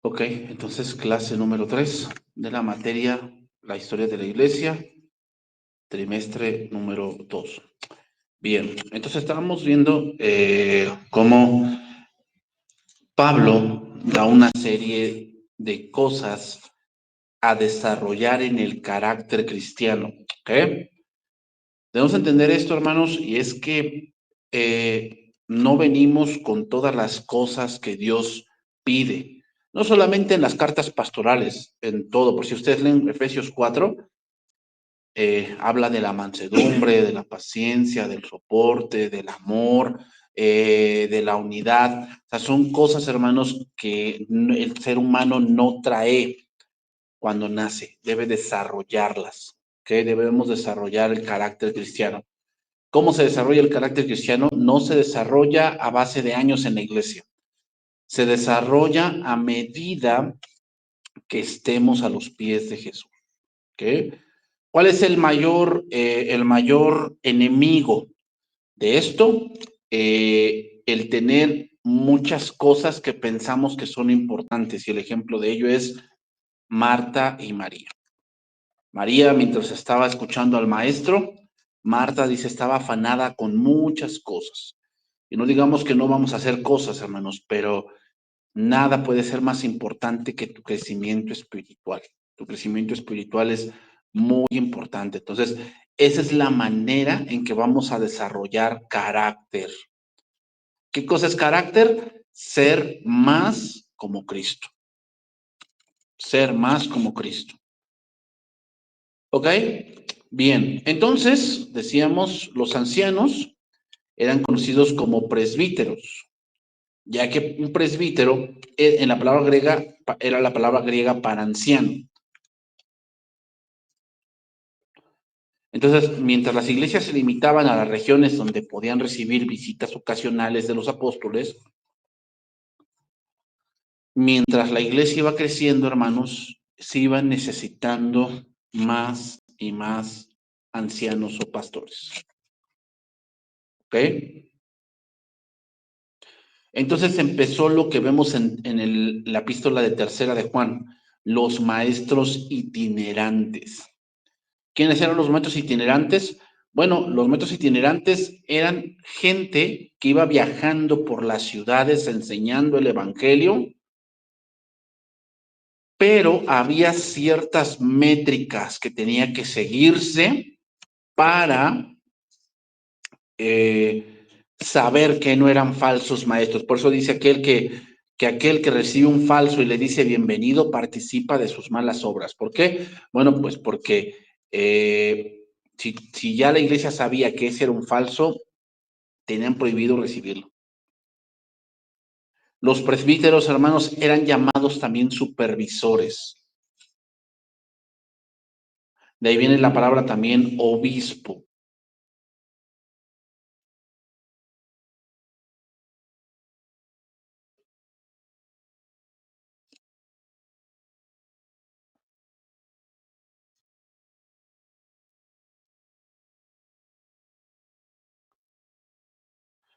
Ok, entonces clase número 3 de la materia La historia de la iglesia, trimestre número 2. Bien, entonces estábamos viendo cómo Pablo da una serie de cosas a desarrollar en el carácter cristiano. ¿Ok? Debemos entender esto, hermanos, y es que no venimos con todas las cosas que Dios pide. No solamente en las cartas pastorales, en todo. Por si ustedes leen Efesios 4, habla de la mansedumbre, de la paciencia, del soporte, del amor, de la unidad. O sea, son cosas, hermanos, que el ser humano no trae cuando nace, debe desarrollarlas. ¿Ok? Debemos desarrollar el carácter cristiano. ¿Cómo se desarrolla el carácter cristiano? No se desarrolla a base de años en la iglesia. Se desarrolla a medida que estemos a los pies de Jesús. ¿Ok? ¿Cuál es el mayor enemigo de esto? El tener muchas cosas que pensamos que son importantes. Y el ejemplo de ello es Marta y María. María, mientras estaba escuchando al maestro, Marta dice, estaba afanada con muchas cosas. Y no digamos que no vamos a hacer cosas, hermanos, pero nada puede ser más importante que tu crecimiento espiritual. Tu crecimiento espiritual es muy importante. Entonces, esa es la manera en que vamos a desarrollar carácter. ¿Qué cosa es carácter? Ser más como Cristo. Ser más como Cristo. ¿Ok? Bien, entonces, decíamos, los ancianos eran conocidos como presbíteros, ya que un presbítero en la palabra griega era la palabra griega para anciano. Entonces, mientras las iglesias se limitaban a las regiones donde podían recibir visitas ocasionales de los apóstoles, mientras la iglesia iba creciendo, hermanos, se iban necesitando más y más ancianos o pastores. ¿Ok? Entonces empezó lo que vemos en la epístola de tercera de Juan, los maestros itinerantes. ¿Quiénes eran los maestros itinerantes? Bueno, los maestros itinerantes eran gente que iba viajando por las ciudades enseñando el evangelio, pero había ciertas métricas que tenía que seguirse para saber que no eran falsos maestros. Por eso dice que aquel que recibe un falso y le dice bienvenido participa de sus malas obras. ¿Por qué? Bueno, pues porque si ya la iglesia sabía que ese era un falso, tenían prohibido recibirlo. Los presbíteros, hermanos, eran llamados también supervisores. De ahí viene la palabra también obispo.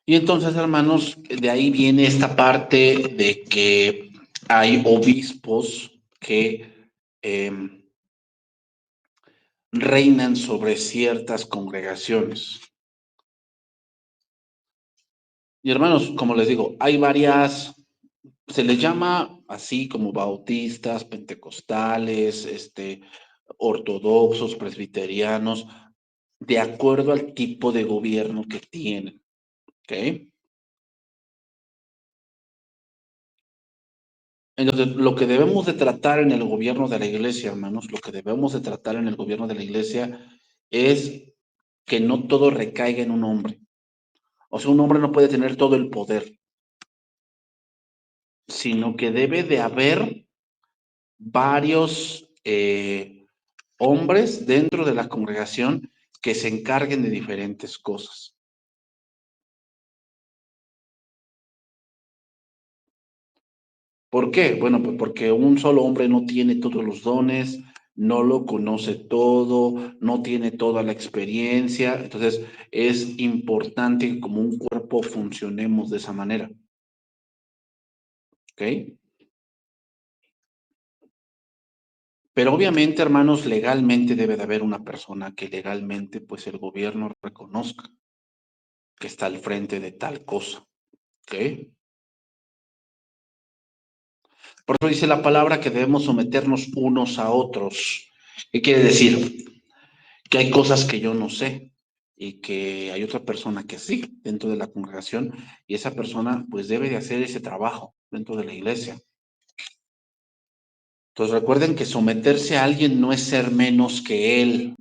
Y entonces, hermanos, de ahí viene esta parte de que hay obispos que eh, reinan sobre ciertas congregaciones. Y hermanos, como les digo, hay varias, se les llama así como bautistas, pentecostales, ortodoxos, presbiterianos, de acuerdo al tipo de gobierno que tienen. ¿Ok? Entonces, lo que debemos de tratar en el gobierno de la iglesia, hermanos, lo que debemos de tratar en el gobierno de la iglesia es que no todo recaiga en un hombre. O sea, un hombre no puede tener todo el poder, sino que debe de haber varios hombres dentro de la congregación que se encarguen de diferentes cosas. ¿Por qué? Bueno, pues porque un solo hombre no tiene todos los dones, no lo conoce todo, no tiene toda la experiencia. Entonces, es importante que como un cuerpo funcionemos de esa manera. ¿Ok? Pero obviamente, hermanos, legalmente debe de haber una persona que legalmente, pues el gobierno reconozca que está al frente de tal cosa, ¿ok? Por eso dice la palabra que debemos someternos unos a otros. ¿Qué quiere decir? Que hay cosas que yo no sé y que hay otra persona que sí dentro de la congregación y esa persona pues debe de hacer ese trabajo dentro de la iglesia. Entonces recuerden que someterse a alguien no es ser menos que él,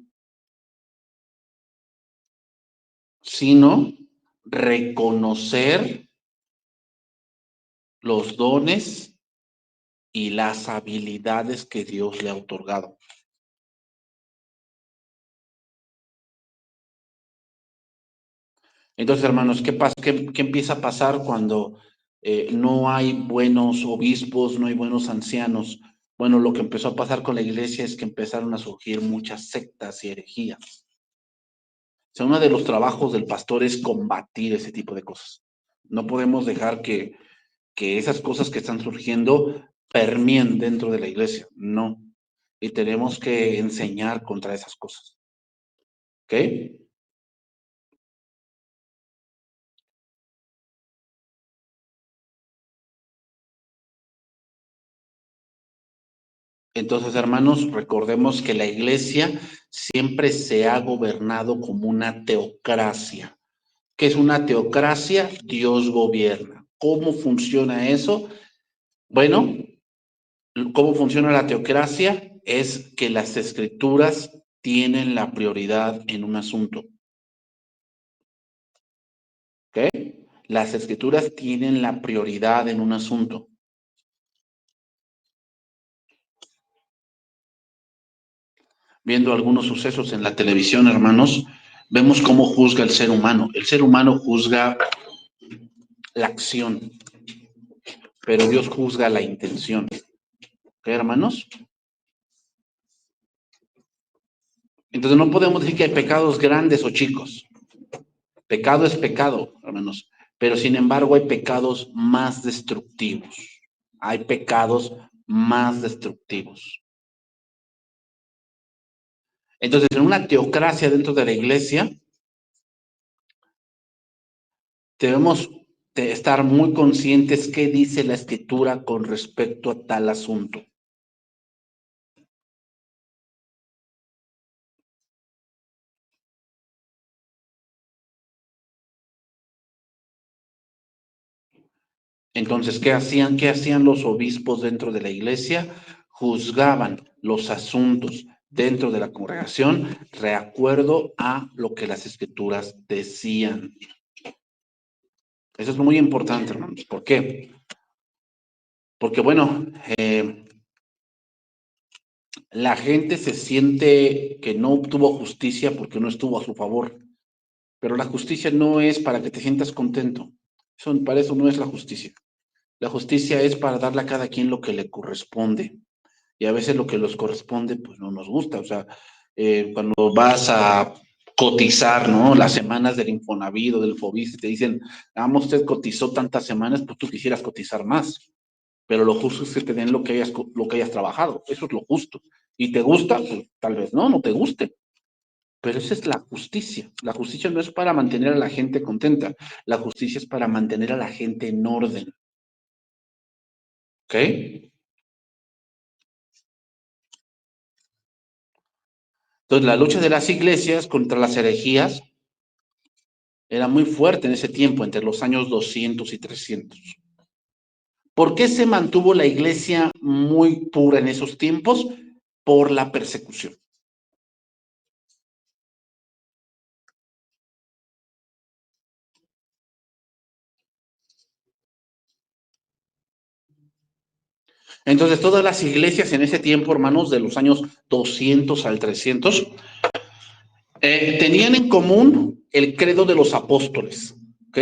sino reconocer los dones y las habilidades que Dios le ha otorgado. Entonces, hermanos, ¿qué empieza a pasar cuando no hay buenos obispos, no hay buenos ancianos? Bueno, lo que empezó a pasar con la iglesia es que empezaron a surgir muchas sectas y herejías. O sea, uno de los trabajos del pastor es combatir ese tipo de cosas. No podemos dejar que esas cosas que están surgiendo permeen dentro de la iglesia. No. Y tenemos que enseñar contra esas cosas. ¿Ok? Entonces, hermanos, recordemos que la iglesia siempre se ha gobernado como una teocracia. ¿Qué es una teocracia? Dios gobierna. ¿Cómo funciona eso? Bueno, ¿cómo funciona la teocracia? Es que las escrituras tienen la prioridad en un asunto. ¿Ok? Las escrituras tienen la prioridad en un asunto. Viendo algunos sucesos en la televisión, hermanos, vemos cómo juzga el ser humano. El ser humano juzga la acción, pero Dios juzga la intención. ¿Qué, hermanos? Entonces no podemos decir que hay pecados grandes o chicos. Pecado es pecado, hermanos, pero sin embargo hay pecados más destructivos. Hay pecados más destructivos. Entonces, en una teocracia dentro de la iglesia, debemos de estar muy conscientes qué dice la escritura con respecto a tal asunto. Entonces, ¿qué hacían? ¿Qué hacían los obispos dentro de la iglesia? Juzgaban los asuntos dentro de la congregación de acuerdo a lo que las escrituras decían. Eso es muy importante, hermanos. ¿Por qué? Porque, bueno, la gente se siente que no obtuvo justicia porque no estuvo a su favor. Pero la justicia no es para que te sientas contento. Para eso no es la justicia. La justicia es para darle a cada quien lo que le corresponde. Y a veces lo que les corresponde, pues no nos gusta. O sea, cuando vas a cotizar, ¿no? Las semanas del Infonavit o del Fobis, te dicen, usted cotizó tantas semanas, pues tú quisieras cotizar más. Pero lo justo es que te den lo que hayas trabajado. Eso es lo justo. ¿Y te gusta? Pues tal vez no te guste. Pero esa es la justicia. La justicia no es para mantener a la gente contenta. La justicia es para mantener a la gente en orden. ¿Ok? Entonces, la lucha de las iglesias contra las herejías era muy fuerte en ese tiempo, entre los años 200 y 300. ¿Por qué se mantuvo la iglesia muy pura en esos tiempos? Por la persecución. Entonces, todas las iglesias en ese tiempo, hermanos, de los años 200 al 300, tenían en común el credo de los apóstoles, ¿ok?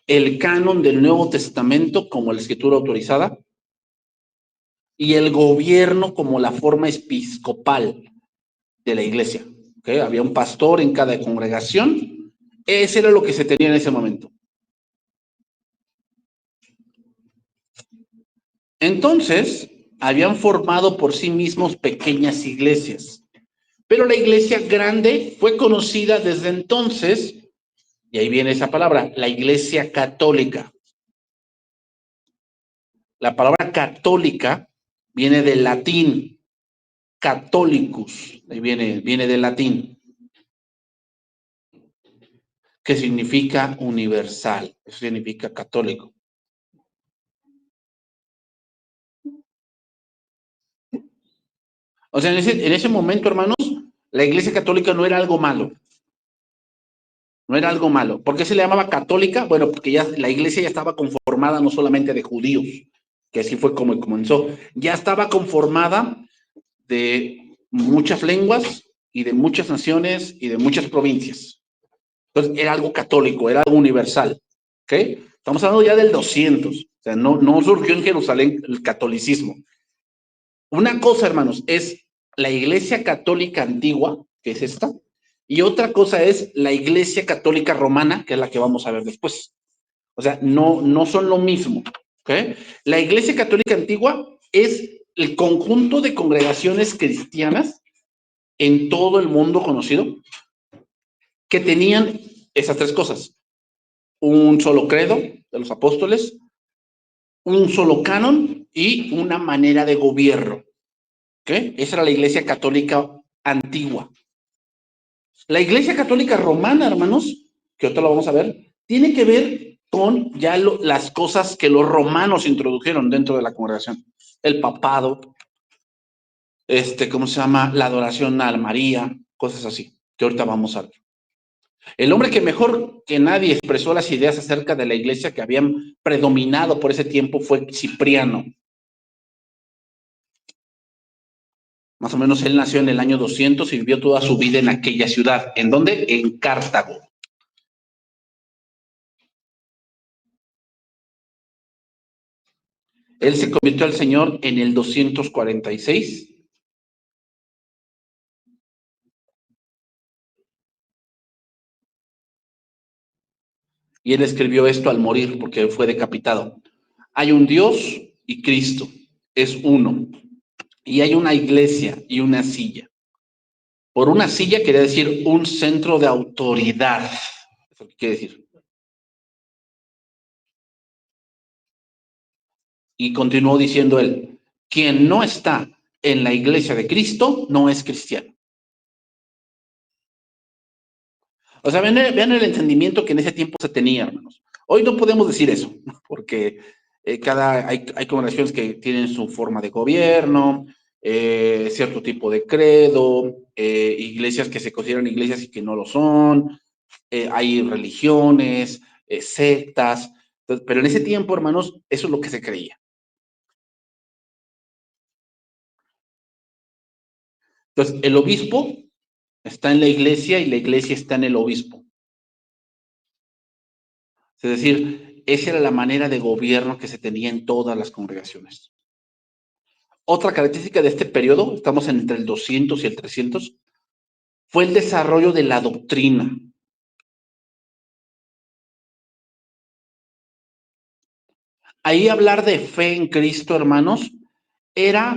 El canon del Nuevo Testamento como la escritura autorizada y el gobierno como la forma episcopal de la iglesia, ¿ok? Había un pastor en cada congregación, ese era lo que se tenía en ese momento. Entonces, habían formado por sí mismos pequeñas iglesias. Pero la iglesia grande fue conocida desde entonces, y ahí viene esa palabra, la iglesia católica. La palabra católica viene del latín, catholicus, ahí viene del latín, que significa universal, eso significa católico. O sea, en ese momento, hermanos, la iglesia católica no era algo malo. No era algo malo. ¿Por qué se le llamaba católica? Bueno, porque ya la iglesia ya estaba conformada no solamente de judíos, que así fue como comenzó, ya estaba conformada de muchas lenguas y de muchas naciones y de muchas provincias. Entonces era algo católico, era algo universal. ¿Ok? Estamos hablando ya del 200. O sea, no surgió en Jerusalén el catolicismo. Una cosa, hermanos, es la iglesia católica antigua, que es esta, y otra cosa es la iglesia católica romana, que es la que vamos a ver después. O sea, no son lo mismo. ¿Okay? La iglesia católica antigua es el conjunto de congregaciones cristianas en todo el mundo conocido que tenían esas tres cosas. Un solo credo de los apóstoles, un solo canon y una manera de gobierno. ¿Okay? Esa era la iglesia católica antigua. La iglesia católica romana, hermanos, que ahorita lo vamos a ver, tiene que ver con ya las cosas que los romanos introdujeron dentro de la congregación. El papado, ¿cómo se llama? La adoración a María, cosas así, que ahorita vamos a ver. El hombre que mejor que nadie expresó las ideas acerca de la iglesia que habían predominado por ese tiempo fue Cipriano. Más o menos él nació en el año 200 y vivió toda su vida en aquella ciudad. ¿En dónde? En Cartago. Él se convirtió al Señor en el 246. Y él escribió esto al morir porque fue decapitado. Hay un Dios y Cristo, es uno. Y hay una iglesia y una silla. Por una silla quería decir un centro de autoridad. ¿Eso qué quiere decir? Y continuó diciendo él, quien no está en la iglesia de Cristo no es cristiano. O sea, vean el entendimiento que en ese tiempo se tenía, hermanos. Hoy no podemos decir eso, porque hay congregaciones que tienen su forma de gobierno, cierto tipo de credo, iglesias que se consideran iglesias y que no lo son, hay religiones, sectas, pero en ese tiempo, hermanos, eso es lo que se creía. Entonces, el obispo está en la iglesia y la iglesia está en el obispo. Es decir, esa era la manera de gobierno que se tenía en todas las congregaciones. Otra característica de este periodo, estamos entre el 200 y el 300, fue el desarrollo de la doctrina. Ahí hablar de fe en Cristo, hermanos, era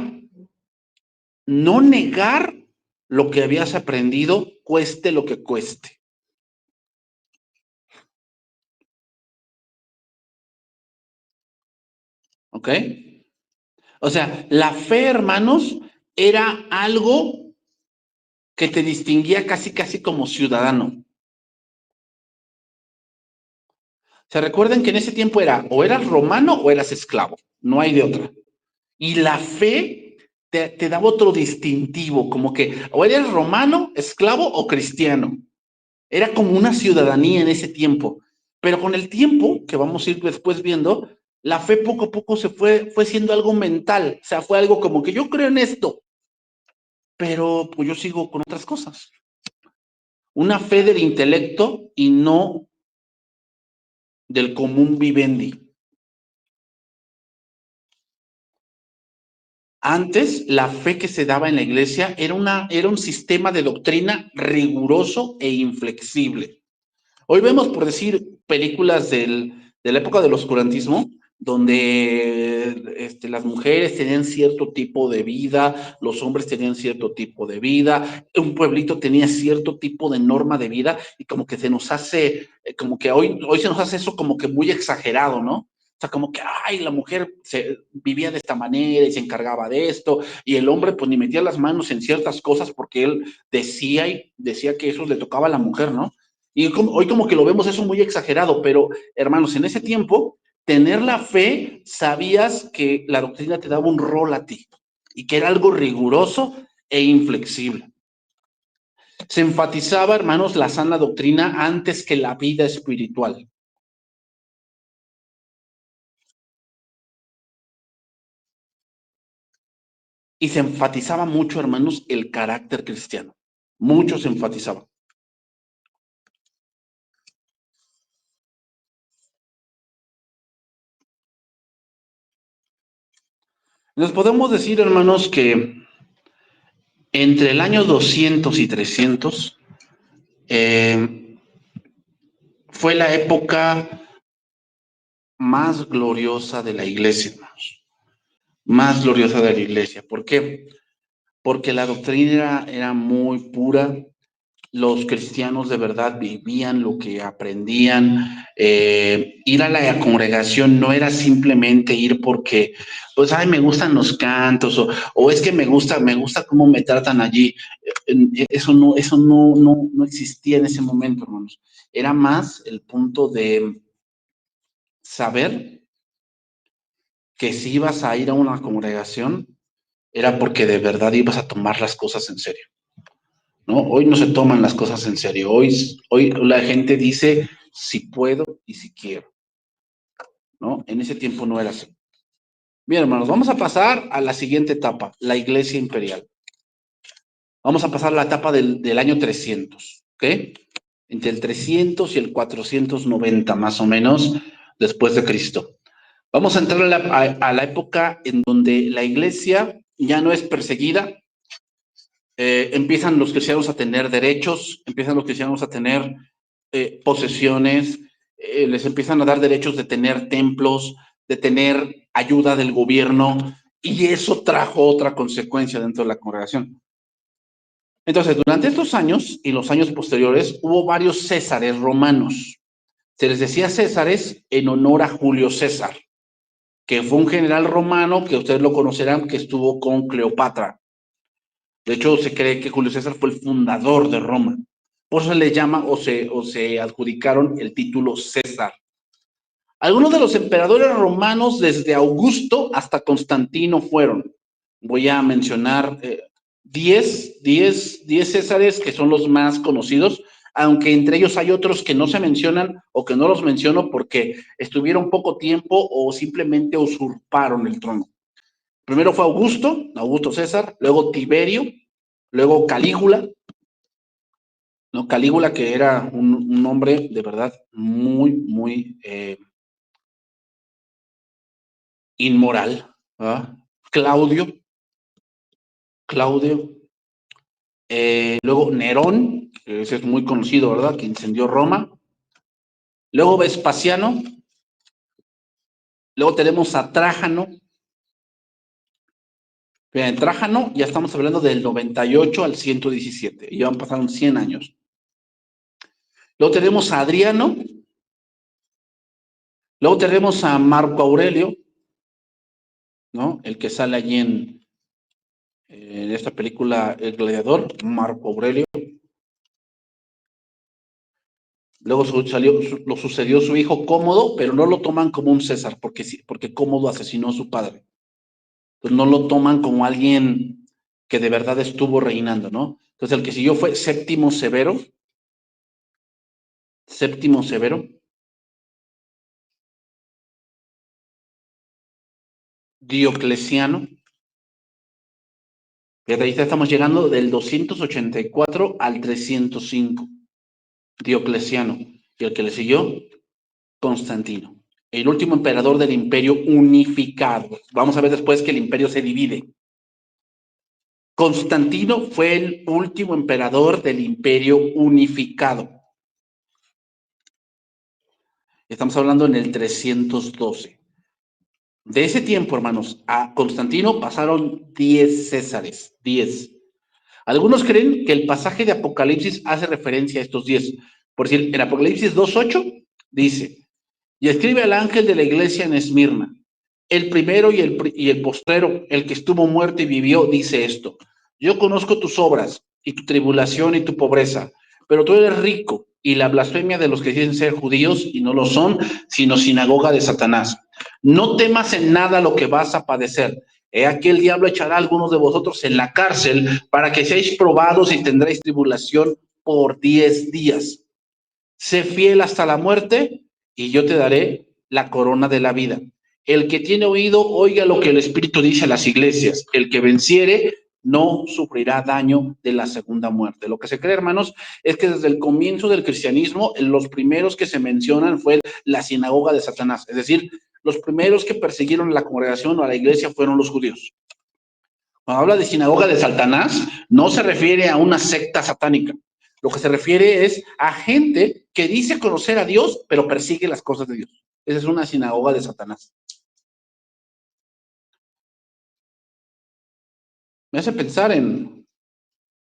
no negar lo que habías aprendido, cueste lo que cueste. ¿Ok? O sea, la fe, hermanos, era algo que te distinguía casi como ciudadano. Se recuerden que en ese tiempo era o eras romano o eras esclavo, no hay de otra. Y la fe te daba otro distintivo, como que o eres romano, esclavo o cristiano. Era como una ciudadanía en ese tiempo. Pero con el tiempo, que vamos a ir después viendo, la fe poco a poco se fue siendo algo mental. O sea, fue algo como que yo creo en esto, pero pues yo sigo con otras cosas. Una fe del intelecto y no del común vivendi. Antes, la fe que se daba en la iglesia era un sistema de doctrina riguroso e inflexible. Hoy vemos, por decir, películas de la época del oscurantismo, donde las mujeres tenían cierto tipo de vida, los hombres tenían cierto tipo de vida, un pueblito tenía cierto tipo de norma de vida, y como que se nos hace, como que hoy se nos hace eso como que muy exagerado, ¿no? O sea, como que, ay, la mujer vivía de esta manera y se encargaba de esto, y el hombre pues ni metía las manos en ciertas cosas porque él decía que eso le tocaba a la mujer, ¿no? Y hoy como que lo vemos eso muy exagerado, pero hermanos, en ese tiempo, tener la fe, sabías que la doctrina te daba un rol a ti y que era algo riguroso e inflexible. Se enfatizaba, hermanos, la sana doctrina antes que la vida espiritual. Y se enfatizaba mucho, hermanos, el carácter cristiano. Mucho se enfatizaba. Nos podemos decir, hermanos, que entre el año 200 y 300 fue la época más gloriosa de la iglesia, hermanos. Más gloriosa de la iglesia. ¿Por qué? Porque la doctrina era muy pura, los cristianos de verdad vivían lo que aprendían, ir a la congregación no era simplemente ir porque, pues, ay, me gustan los cantos, o es que me gusta cómo me tratan allí. Eso no existía en ese momento, hermanos. Era más el punto de saber que si ibas a ir a una congregación, era porque de verdad ibas a tomar las cosas en serio, ¿no? Hoy no se toman las cosas en serio. Hoy la gente dice si puedo y si quiero, ¿no? En ese tiempo no era así. Bien, hermanos, vamos a pasar a la siguiente etapa, la iglesia imperial. Vamos a pasar a la etapa del año 300, ¿ok? Entre el 300 y el 490, más o menos, después de Cristo. Vamos a entrar a la época en donde la iglesia ya no es perseguida, empiezan los cristianos a tener derechos, empiezan los cristianos a tener posesiones, les empiezan a dar derechos de tener templos, de tener ayuda del gobierno, y eso trajo otra consecuencia dentro de la congregación. Entonces, durante estos años y los años posteriores, hubo varios césares romanos. Se les decía césares en honor a Julio César, que fue un general romano que ustedes lo conocerán, que estuvo con Cleopatra. De hecho, se cree que Julio César fue el fundador de Roma. Por eso se le llama o se adjudicaron el título César. Algunos de los emperadores romanos, desde Augusto hasta Constantino, fueron. Voy a mencionar 10 Césares que son los más conocidos, aunque entre ellos hay otros que no se mencionan o que no los menciono porque estuvieron poco tiempo o simplemente usurparon el trono. Primero fue Augusto César, luego Tiberio, luego Calígula, ¿no? Calígula, que era un hombre de verdad muy inmoral. ¿Ah? Claudio, luego Nerón, que ese es muy conocido, ¿verdad? Que incendió Roma. Luego Vespasiano, luego tenemos a Trájano. En Trájano ya estamos hablando del 98 al 117, y ya han pasado 100 años. Luego tenemos a Adriano, luego tenemos a Marco Aurelio, ¿no? El que sale allí en esta película El Gladiador, Marco Aurelio. Luego lo sucedió su hijo Cómodo, pero no lo toman como un César, porque Cómodo asesinó a su padre. Entonces no lo toman como alguien que de verdad estuvo reinando, ¿no? Entonces el que siguió fue Séptimo Severo. Séptimo Severo. Diocleciano. Fíjate, ahí estamos llegando del 284 al 305. Diocleciano. Y el que le siguió, Constantino. El último emperador del imperio unificado. Vamos a ver después que el imperio se divide. Constantino fue el último emperador del imperio unificado. Estamos hablando en el 312. De ese tiempo, hermanos, a Constantino pasaron 10 Césares, 10. Algunos creen que el pasaje de Apocalipsis hace referencia a estos 10. Por decir, en Apocalipsis 2:8 dice, y escribe al ángel de la iglesia en Esmirna, el primero y el postrero, el que estuvo muerto y vivió, dice esto, yo conozco tus obras y tu tribulación y tu pobreza, pero tú eres rico y la blasfemia de los que dicen ser judíos y no lo son, sino sinagoga de Satanás. No temas en nada lo que vas a padecer. He aquí el diablo echará a algunos de vosotros en la cárcel para que seáis probados y tendréis tribulación por 10 días. Sé fiel hasta la muerte y yo te daré la corona de la vida. El que tiene oído, oiga lo que el Espíritu dice a las iglesias. El que venciere no sufrirá daño de la segunda muerte. Lo que se cree, hermanos, es que desde el comienzo del cristianismo, los primeros que se mencionan fue la sinagoga de Satanás. Es decir, los primeros que persiguieron a la congregación o a la iglesia fueron los judíos. Cuando habla de sinagoga de Satanás, no se refiere a una secta satánica. Lo que se refiere es a gente que dice conocer a Dios, pero persigue las cosas de Dios. Esa es una sinagoga de Satanás. Me hace pensar en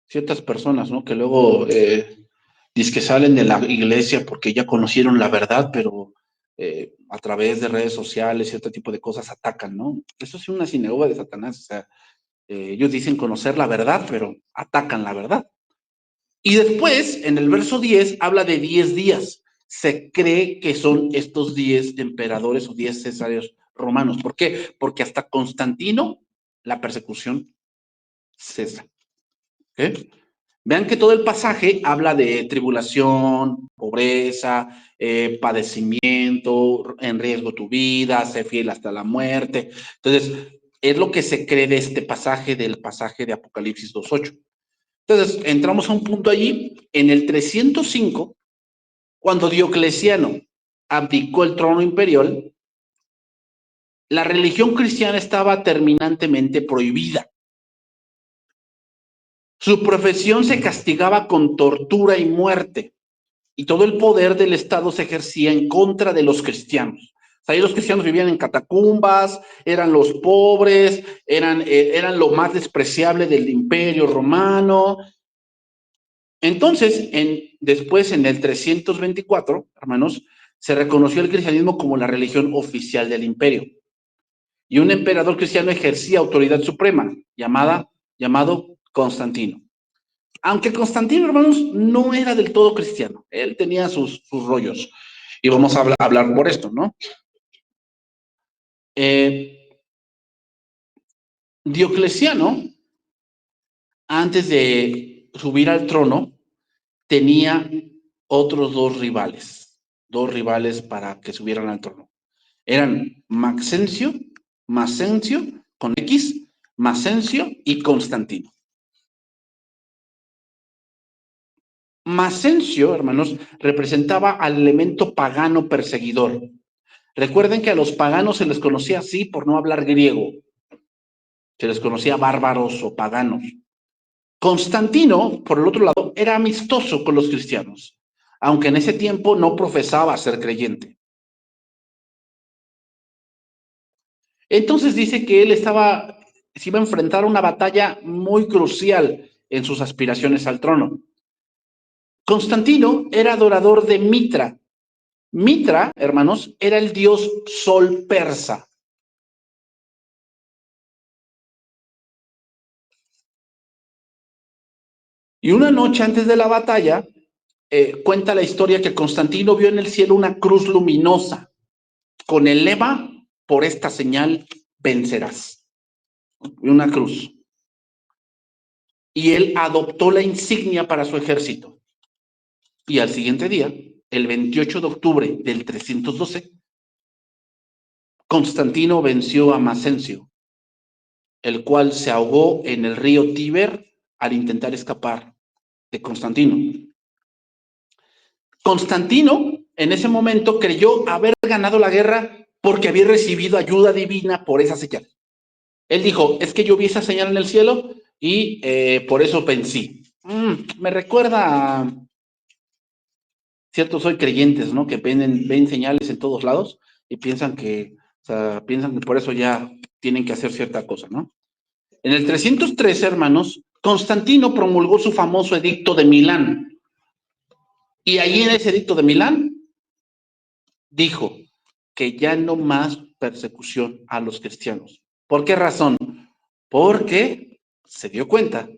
ciertas personas, ¿no? Que luego dicen que salen de la iglesia porque ya conocieron la verdad, pero a través de redes sociales, cierto tipo de cosas atacan, ¿no? Eso es una sinagoga de Satanás. O sea, ellos dicen conocer la verdad, pero atacan la verdad. Y después, en el verso 10, habla de 10 días. Se cree que son estos 10 emperadores o 10 césarios romanos. ¿Por qué? Porque hasta Constantino la persecución cesa. ¿Okay? Vean que todo el pasaje habla de tribulación, pobreza, padecimiento, en riesgo tu vida, sé fiel hasta la muerte. Entonces, es lo que se cree de este pasaje, del pasaje de Apocalipsis 2:8. Entonces, entramos a un punto allí, en el 305, cuando Diocleciano abdicó el trono imperial, la religión cristiana estaba terminantemente prohibida. Su profesión se castigaba con tortura y muerte, y todo el poder del Estado se ejercía en contra de los cristianos. O sea, ahí los cristianos vivían en catacumbas, eran los pobres, eran lo más despreciable del imperio romano. Entonces, después, en el 324, hermanos, se reconoció el cristianismo como la religión oficial del imperio. Y un emperador cristiano ejercía autoridad suprema, llamado Constantino. Aunque Constantino, hermanos, no era del todo cristiano. Él tenía sus rollos. Y vamos a hablar por esto, ¿no? Diocleciano, antes de subir al trono, tenía otros dos rivales para que subieran al trono. Eran Maxencio, con X, Maxencio y Constantino. Maxencio, hermanos, representaba al elemento pagano perseguidor. Recuerden que a los paganos se les conocía así por no hablar griego. Se les conocía bárbaros o paganos. Constantino, por el otro lado, era amistoso con los cristianos, aunque en ese tiempo no profesaba ser creyente. Entonces dice que él se iba a enfrentar a una batalla muy crucial en sus aspiraciones al trono. Constantino era adorador de Mitra. Mitra, hermanos, era el dios sol persa. Y una noche antes de la batalla, cuenta la historia que Constantino vio en el cielo una cruz luminosa con el lema, por esta señal vencerás. Una cruz. Y él adoptó la insignia para su ejército. Y al siguiente día, el 28 de octubre del 312, Constantino venció a Maxencio, el cual se ahogó en el río Tíber al intentar escapar de Constantino. Constantino, en ese momento, creyó haber ganado la guerra porque había recibido ayuda divina por esa señal. Él dijo, es que yo vi esa señal en el cielo y por eso vencí. Me recuerda a ciertos hoy creyentes, ¿no? Que ven señales en todos lados y piensan que O sea, piensan que por eso ya tienen que hacer cierta cosa, ¿no? En el 313, hermanos, Constantino promulgó su famoso edicto de Milán. Y allí en ese edicto de Milán dijo que ya no más persecución a los cristianos. ¿Por qué razón? Porque se dio cuenta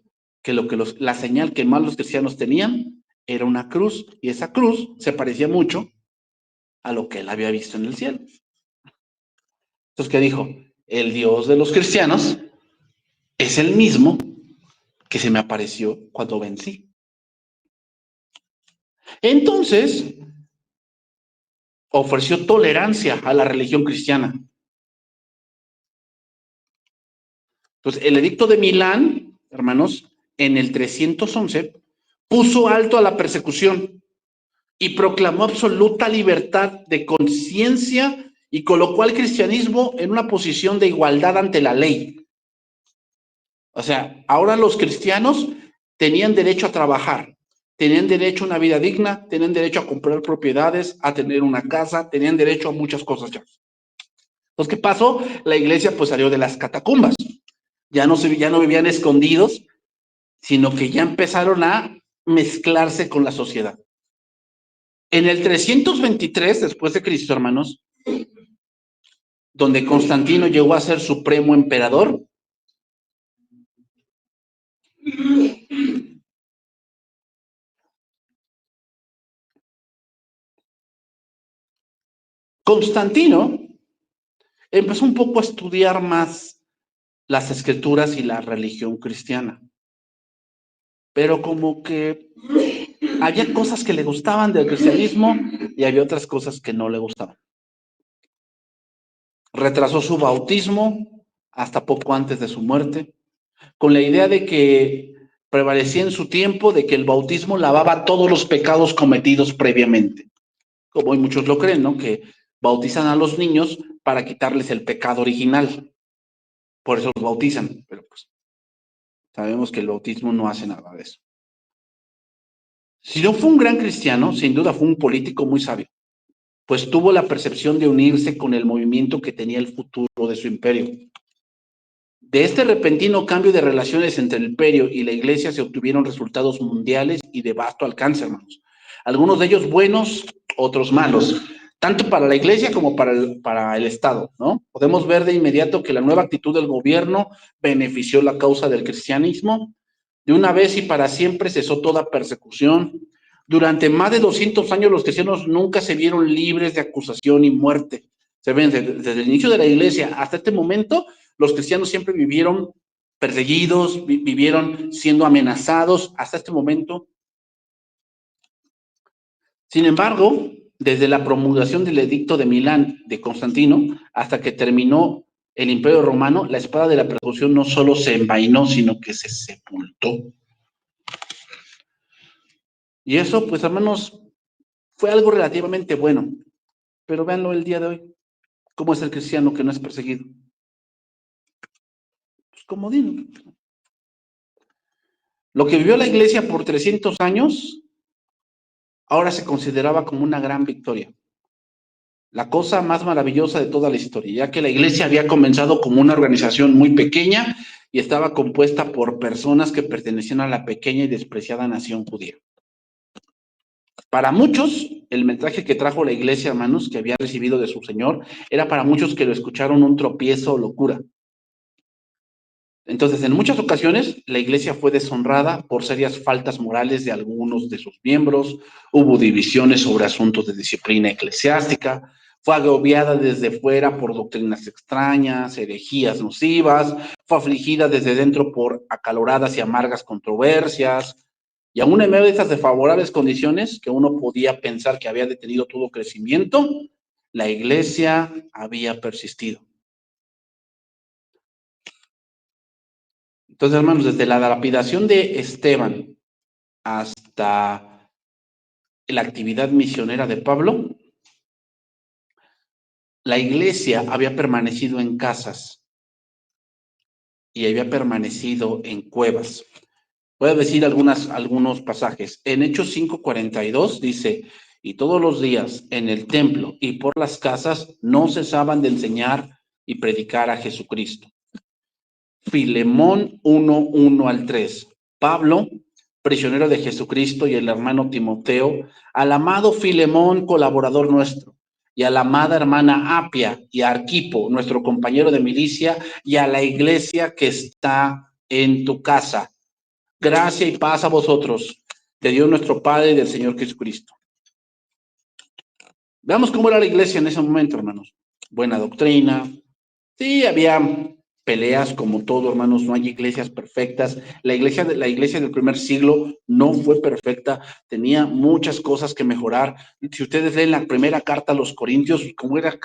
que la señal que más los cristianos tenían era una cruz, y esa cruz se parecía mucho a lo que él había visto en el cielo. Entonces, ¿qué dijo? El Dios de los cristianos es el mismo que se me apareció cuando vencí. Entonces, ofreció tolerancia a la religión cristiana. Entonces, el edicto de Milán, hermanos, en el 311, puso alto a la persecución y proclamó absoluta libertad de conciencia y colocó al cristianismo en una posición de igualdad ante la ley. O sea, ahora los cristianos tenían derecho a trabajar, tenían derecho a una vida digna, tenían derecho a comprar propiedades, a tener una casa, tenían derecho a muchas cosas ya. Entonces, ¿qué pasó? La iglesia pues salió de las catacumbas. Ya no vivían escondidos, sino que ya empezaron a mezclarse con la sociedad. En el 323 después de Cristo, hermanos, donde Constantino llegó a ser supremo emperador, Constantino empezó un poco a estudiar más las escrituras y la religión cristiana, pero como que había cosas que le gustaban del cristianismo y había otras cosas que no le gustaban. Retrasó su bautismo hasta poco antes de su muerte, con la idea de que prevalecía en su tiempo de que el bautismo lavaba todos los pecados cometidos previamente, como hoy muchos lo creen, ¿no? Que bautizan a los niños para quitarles el pecado original, por eso los bautizan, pero pues sabemos que el bautismo no hace nada de eso. Si no fue un gran cristiano, sin duda fue un político muy sabio, pues tuvo la percepción de unirse con el movimiento que tenía el futuro de su imperio. De este repentino cambio de relaciones entre el imperio y la iglesia se obtuvieron resultados mundiales y de vasto alcance, hermanos. Algunos de ellos buenos, otros malos, tanto para la iglesia como para el Estado, ¿no? Podemos ver de inmediato que la nueva actitud del gobierno benefició la causa del cristianismo. De una vez y para siempre cesó toda persecución. Durante más de 200 años los cristianos nunca se vieron libres de acusación y muerte. Se ven desde el inicio de la iglesia hasta este momento, los cristianos siempre vivieron perseguidos, vivieron siendo amenazados hasta este momento. Sin embargo, desde la promulgación del edicto de Milán de Constantino hasta que terminó el Imperio Romano, la espada de la persecución no solo se envainó, sino que se sepultó. Y eso, pues, hermanos, fue algo relativamente bueno. Pero véanlo el día de hoy. ¿Cómo es el cristiano que no es perseguido? Pues comodino. Lo que vivió la iglesia por 300 años, ahora se consideraba como una gran victoria. La cosa más maravillosa de toda la historia, ya que la iglesia había comenzado como una organización muy pequeña y estaba compuesta por personas que pertenecían a la pequeña y despreciada nación judía. Para muchos, el mensaje que trajo la iglesia, hermanos, que había recibido de su Señor, era para muchos que lo escucharon un tropiezo o locura. Entonces, en muchas ocasiones, la iglesia fue deshonrada por serias faltas morales de algunos de sus miembros, hubo divisiones sobre asuntos de disciplina eclesiástica, fue agobiada desde fuera por doctrinas extrañas, herejías nocivas, fue afligida desde dentro por acaloradas y amargas controversias, y aún en medio de estas desfavorables condiciones, que uno podía pensar que había detenido todo crecimiento, la iglesia había persistido. Entonces, hermanos, desde la lapidación de Esteban hasta la actividad misionera de Pablo, la iglesia había permanecido en casas y había permanecido en cuevas. Voy a decir algunos pasajes. En Hechos 5:42 dice, y todos los días en el templo y por las casas no cesaban de enseñar y predicar a Jesucristo. Filemón 1, 1 al 3. Pablo, prisionero de Jesucristo, y el hermano Timoteo, al amado Filemón, colaborador nuestro, y a la amada hermana Apia y a Arquipo, nuestro compañero de milicia, y a la iglesia que está en tu casa. Gracia y paz a vosotros, de Dios nuestro Padre y del Señor Jesucristo. Veamos cómo era la iglesia en ese momento, hermanos. Buena doctrina. Sí, había peleas como todo, hermanos, no hay iglesias perfectas. La iglesia del primer siglo no fue perfecta, tenía muchas cosas que mejorar. Si ustedes leen la primera carta a los Corintios, ¿cómo era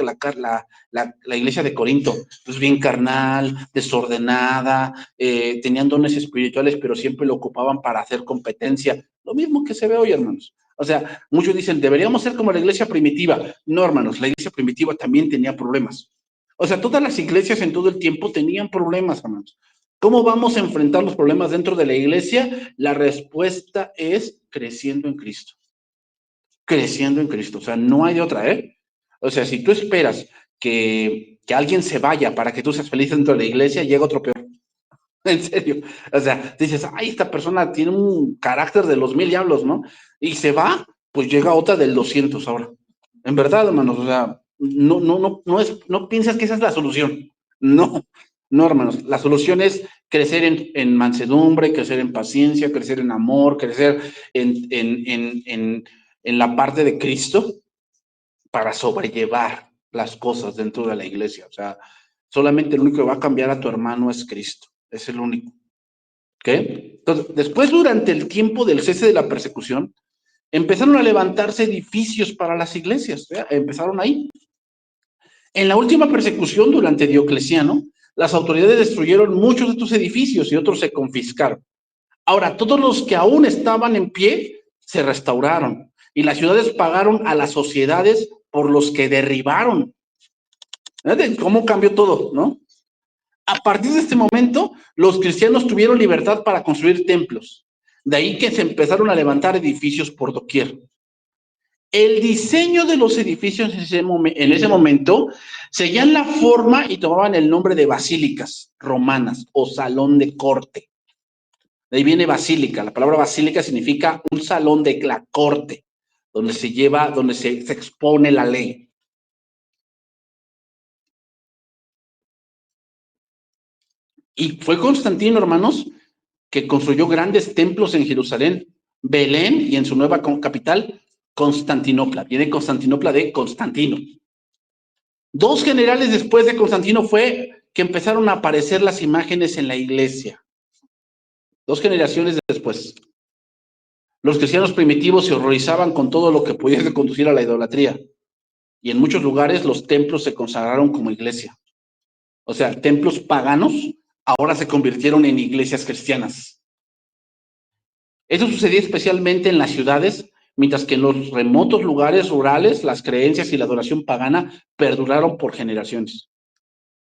la iglesia de Corinto? Pues bien carnal, desordenada, tenían dones espirituales, pero siempre lo ocupaban para hacer competencia. Lo mismo que se ve hoy, hermanos. O sea, muchos dicen, deberíamos ser como la iglesia primitiva. No, hermanos, la iglesia primitiva también tenía problemas. O sea, todas las iglesias en todo el tiempo tenían problemas, hermanos. ¿Cómo vamos a enfrentar los problemas dentro de la iglesia? La respuesta es creciendo en Cristo. Creciendo en Cristo. O sea, no hay de otra, ¿eh? O sea, si tú esperas que alguien se vaya para que tú seas feliz dentro de la iglesia, llega otro peor. En serio. O sea, dices, ay, esta persona tiene un carácter de los 1000 diablos, ¿no? Y se va, pues llega otra del 200 ahora. En verdad, hermanos, o sea, no piensas que esa es la solución. No, no, hermanos. La solución es crecer en mansedumbre, crecer en paciencia, crecer en amor, crecer en la parte de Cristo para sobrellevar las cosas dentro de la iglesia. O sea, solamente el único que va a cambiar a tu hermano es Cristo. Es el único. ¿Ok? Entonces, después, durante el tiempo del cese de la persecución, empezaron a levantarse edificios para las iglesias. Empezaron ahí. En la última persecución durante Diocleciano, las autoridades destruyeron muchos de estos edificios y otros se confiscaron. Ahora, todos los que aún estaban en pie se restauraron y las ciudades pagaron a las sociedades por los que derribaron. ¿Cómo cambió todo, no? A partir de este momento, los cristianos tuvieron libertad para construir templos. De ahí que se empezaron a levantar edificios por doquier. El diseño de los edificios en ese momento seguían la forma y tomaban el nombre de basílicas romanas o salón de corte. De ahí viene basílica. La palabra basílica significa un salón de la corte, donde se expone la ley. Y fue Constantino, hermanos, que construyó grandes templos en Jerusalén, Belén y en su nueva capital, Constantinopla. Viene Constantinopla de Constantino. 2 generales después de Constantino fue que empezaron a aparecer las imágenes en la iglesia. 2 generaciones después. Los cristianos primitivos se horrorizaban con todo lo que pudiese conducir a la idolatría. Y en muchos lugares los templos se consagraron como iglesia. O sea, templos paganos ahora se convirtieron en iglesias cristianas. Eso sucedía especialmente en las ciudades, mientras que en los remotos lugares rurales las creencias y la adoración pagana perduraron por generaciones.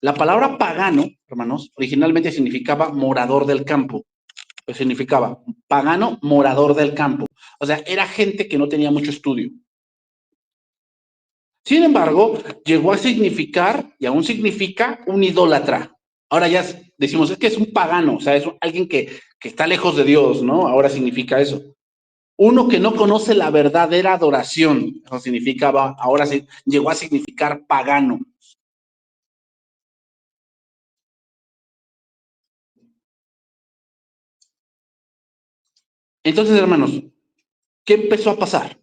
La palabra pagano, hermanos, originalmente significaba morador del campo. Pues significaba pagano, morador del campo. O sea, era gente que no tenía mucho estudio. Sin embargo, llegó a significar, y aún significa, un idólatra. Ahora ya decimos, es que es un pagano, o sea, es alguien que está lejos de Dios, ¿no? Ahora significa eso. Uno que no conoce la verdadera adoración, eso significaba, ahora sí, llegó a significar pagano. Entonces, hermanos, ¿qué empezó a pasar?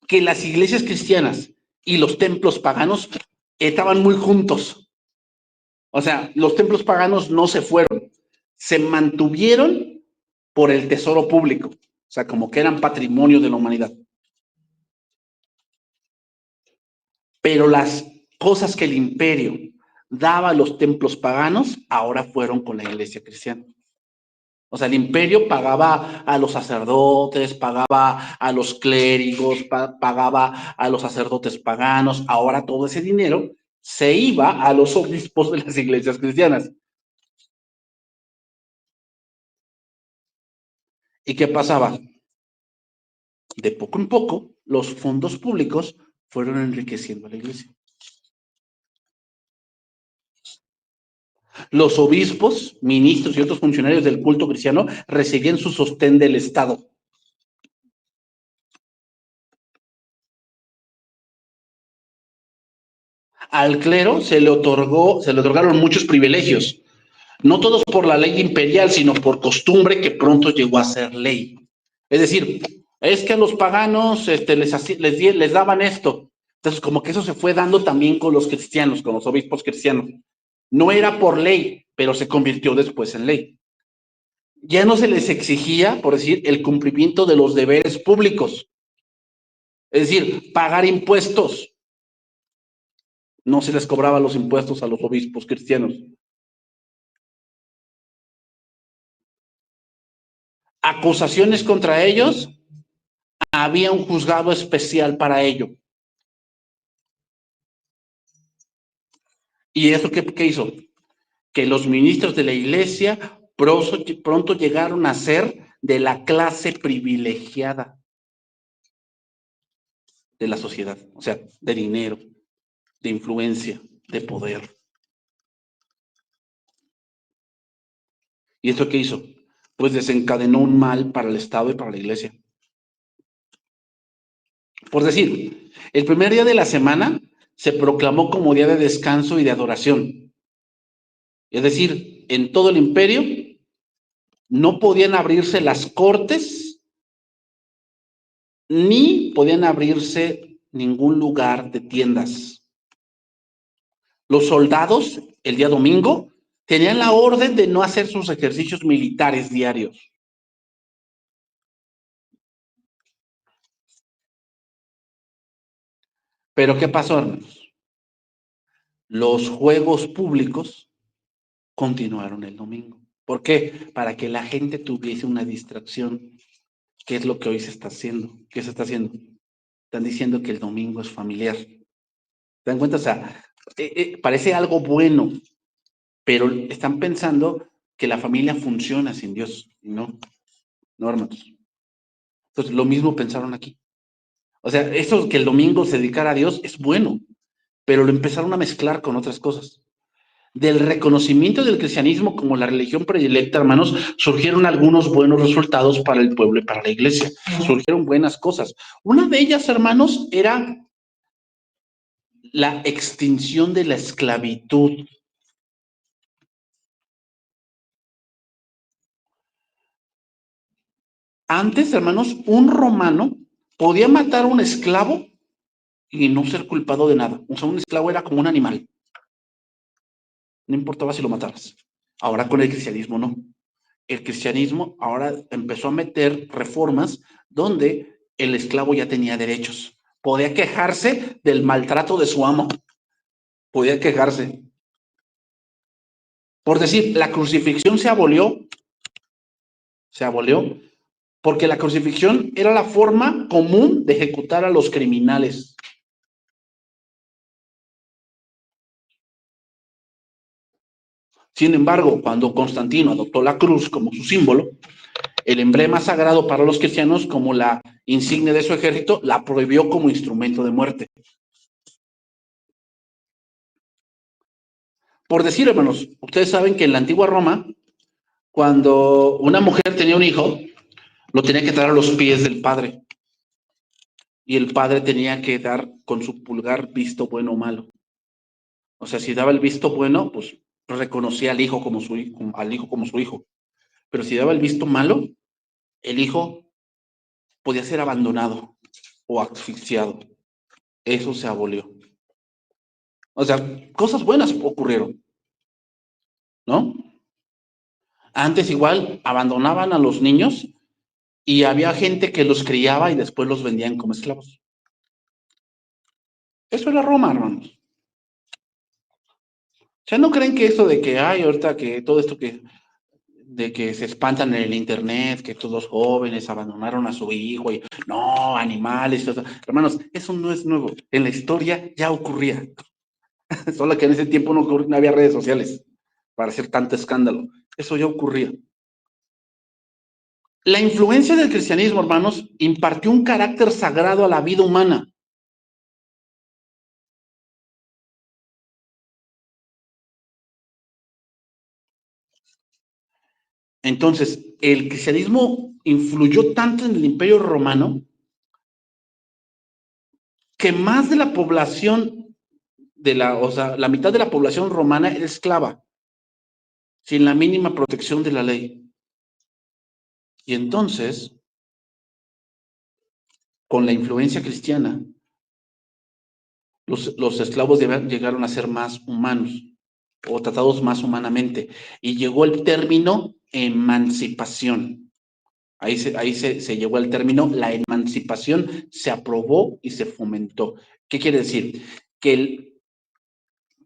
Que las iglesias cristianas y los templos paganos estaban muy juntos. O sea, los templos paganos no se fueron, se mantuvieron por el tesoro público. O sea, como que eran patrimonio de la humanidad. Pero las cosas que el imperio daba a los templos paganos, ahora fueron con la iglesia cristiana. O sea, el imperio pagaba a los sacerdotes, pagaba a los clérigos, pagaba a los sacerdotes paganos. Ahora todo ese dinero se iba a los obispos de las iglesias cristianas. ¿Y qué pasaba? De poco en poco, los fondos públicos fueron enriqueciendo a la iglesia. Los obispos, ministros y otros funcionarios del culto cristiano recibían su sostén del Estado. Al clero se le otorgaron muchos privilegios, no todos por la ley imperial, sino por costumbre que pronto llegó a ser ley. Es decir, es que a los paganos les daban esto. Entonces, como que eso se fue dando también con los cristianos, con los obispos cristianos. No era por ley, pero se convirtió después en ley. Ya no se les exigía, por decir, el cumplimiento de los deberes públicos. Es decir, pagar impuestos. No se les cobraba los impuestos a los obispos cristianos. Acusaciones contra ellos, había un juzgado especial para ello. ¿Y eso qué hizo? Que los ministros de la iglesia pronto llegaron a ser de la clase privilegiada de la sociedad, o sea, de dinero, de influencia, de poder. ¿Y esto qué hizo? Pues desencadenó un mal para el Estado y para la iglesia. Por decir, el primer día de la semana se proclamó como día de descanso y de adoración. Es decir, en todo el imperio no podían abrirse las cortes ni podían abrirse ningún lugar de tiendas. Los soldados, el día domingo, tenían la orden de no hacer sus ejercicios militares diarios. Pero ¿qué pasó, hermanos? Los juegos públicos continuaron el domingo. ¿Por qué? Para que la gente tuviese una distracción. ¿Qué es lo que hoy se está haciendo? ¿Qué se está haciendo? Están diciendo que el domingo es familiar. ¿Se dan cuenta? O sea, parece algo bueno, pero están pensando que la familia funciona sin Dios. No, no, hermanos. Entonces, lo mismo pensaron aquí. O sea, eso que el domingo se dedicara a Dios es bueno, pero lo empezaron a mezclar con otras cosas. Del reconocimiento del cristianismo como la religión predilecta, hermanos, surgieron algunos buenos resultados para el pueblo y para la iglesia. Surgieron buenas cosas. Una de ellas, hermanos, era la extinción de la esclavitud. Antes, hermanos, un romano podía matar a un esclavo y no ser culpado de nada. O sea, un esclavo era como un animal. No importaba si lo matabas. Ahora con el cristianismo no. El cristianismo ahora empezó a meter reformas donde el esclavo ya tenía derechos. Podía quejarse del maltrato de su amo. Podía quejarse. Por decir, la crucifixión se abolió porque la crucifixión era la forma común de ejecutar a los criminales. Sin embargo, cuando Constantino adoptó la cruz como su símbolo, el emblema sagrado para los cristianos como la insignia de su ejército, la prohibió como instrumento de muerte. Por decir, hermanos, ustedes saben que en la antigua Roma, cuando una mujer tenía un hijo, lo tenía que dar a los pies del padre. Y el padre tenía que dar con su pulgar visto bueno o malo. O sea, si daba el visto bueno, pues reconocía al hijo como su hijo, al hijo como su hijo. Pero si daba el visto malo, el hijo podía ser abandonado o asfixiado. Eso se abolió. O sea, cosas buenas ocurrieron, ¿no? Antes igual abandonaban a los niños y había gente que los criaba y después los vendían como esclavos. Eso era Roma, hermanos. O sea, ¿no creen que eso de que hay ahorita que todo esto que de que se espantan en el internet, que todos los jóvenes abandonaron a su hijo y no, animales, todo. Hermanos, eso no es nuevo. En la historia ya ocurría. Solo que en ese tiempo no había redes sociales para hacer tanto escándalo. Eso ya ocurría. La influencia del cristianismo, hermanos, impartió un carácter sagrado a la vida humana. Entonces, el cristianismo influyó tanto en el Imperio Romano que más de la población o sea, la mitad de la población romana era esclava, sin la mínima protección de la ley. Y entonces, con la influencia cristiana, los esclavos llegaron a ser más humanos o tratados más humanamente. Y llegó el término emancipación. Ahí se llegó al término, la emancipación se aprobó y se fomentó. ¿Qué quiere decir? Que